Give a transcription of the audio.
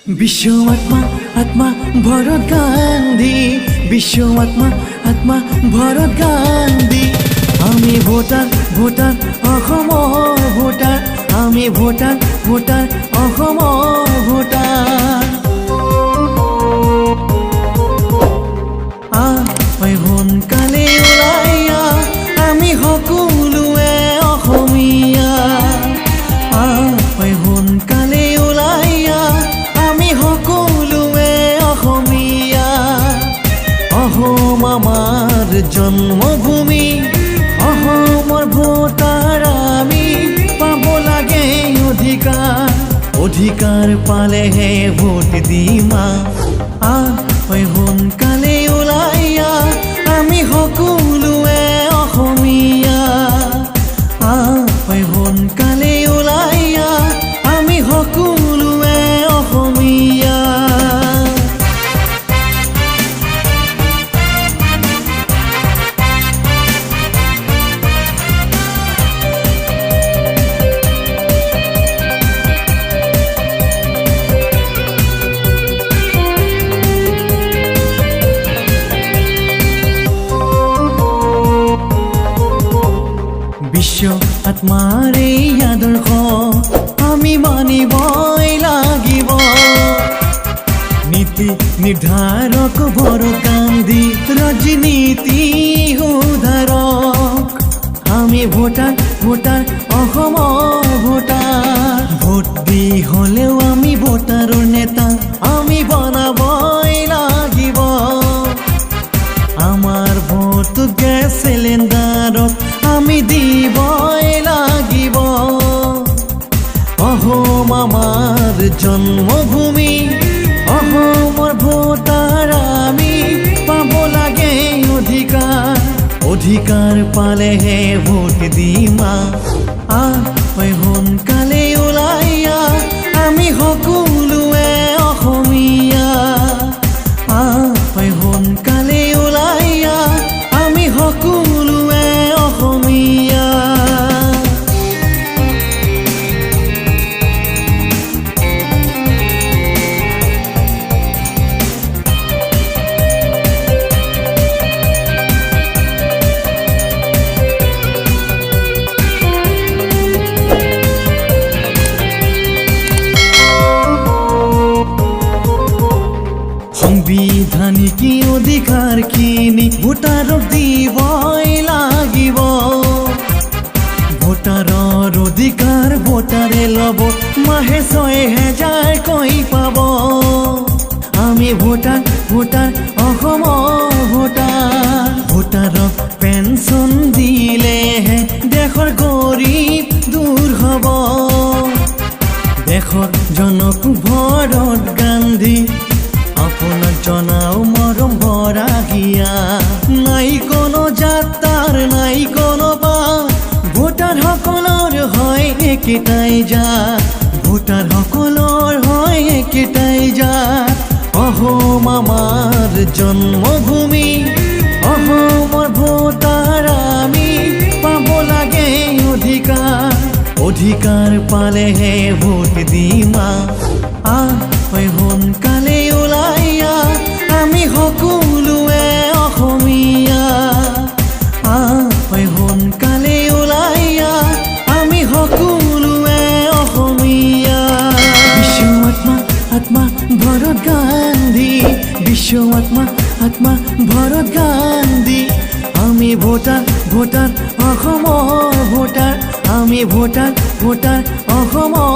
বিশ্ব আত্মা আত্মা ভৰত গান্ধী, বিশ্ব আত্মা আত্মা ভৰত গান্ধী। আমি ভোটাৰ ভোটাৰ অসমৰ ভোটাৰ, আমি ভোটাৰ ভোটাৰ অসমৰ ভোটাৰ। সোনকালে ওলাই আমি সকলোৱে অসমীয়া, সোনকালে ওলাই আমি সকলোৱে অসমীয়া। অসম আমাৰ জন্মভূমি, অসমৰ ভোটাৰ আমি পাব লাগে অধিকাৰ, অধিকাৰ পালেহে ভোট দিম। সোনকালে ওলাই আমি সকলোৱে অসমীয়া, সোনকালে ওলাই আমি সকলোৱে অসমীয়া। বিশ্ব আত্মাৰ এই আদৰ্শ আমি মানিবই লাগিব। নীতি নিৰ্ধাৰক ভৰত গান্ধী, ৰাজনীতি সুধাৰক। আমি ভোটাৰ ভোটাৰ অসমৰ ভোটাৰ, ভোট দি হ'লেও আমি ভোটাৰৰ নেতা আমি বনাবই লাগিব। আমাৰ ভোট গেছ চিলিণ্ডাৰত আমি দিবই লাগিব। অসম আমাৰ জন্মভূমি, অসমৰ ভোটাৰ আমি পাব লাগে অধিকাৰ, অধিকাৰ পালেহে ভোট দিম। সোনকালে ওলাই আমি সকলোৱে অসমীয়া, সোনকালে ওলাই আমি সকলোৱে অসমীয়া। সাংবিধানিক অধিকাৰখিনি ভোটাৰক দিবই লাগিব। ভোটাৰৰ অধিকাৰ ভোটাৰে ল'ব, মাহে ৬,০০০কৈ পাব। আমি ভোটাৰ ভোটাৰ অসমৰ ভোটাৰ, ভোটাৰক পেঞ্চন দিলেহে দেশৰ গৰীব দূৰ হ'ব। দেশৰ জনক ভৰত গান্ধী আপোনাক জনাও মৰম ভৰা হিয়া। নাই কোনো জাতাৰ নাই কোনো বাত, ভোটাৰ সকলৰ হয় একেটাই জাত, ভোটাৰ সকলৰ হয় একেটাই জাত। অসম আমাৰ জন্মভূমি, অসমৰ ভোটাৰ আমি পাব লাগে অধিকাৰ, অধিকাৰ পালেহে ভোট দিম। সোনকালে ওলাই আমি সকলোৱে অসমীয়া, সোনকালে ওলাই আমি সকলোৱে অসমীয়া। বিশ্ব আত্মা আত্মা ভৰত গান্ধী, বিশ্ব আত্মা আত্মা ভৰত গান্ধী। আমি ভোটাৰ ভোটাৰ অসমৰ ভোটাৰ, আমি ভোটাৰ ভোটাৰ অসমৰ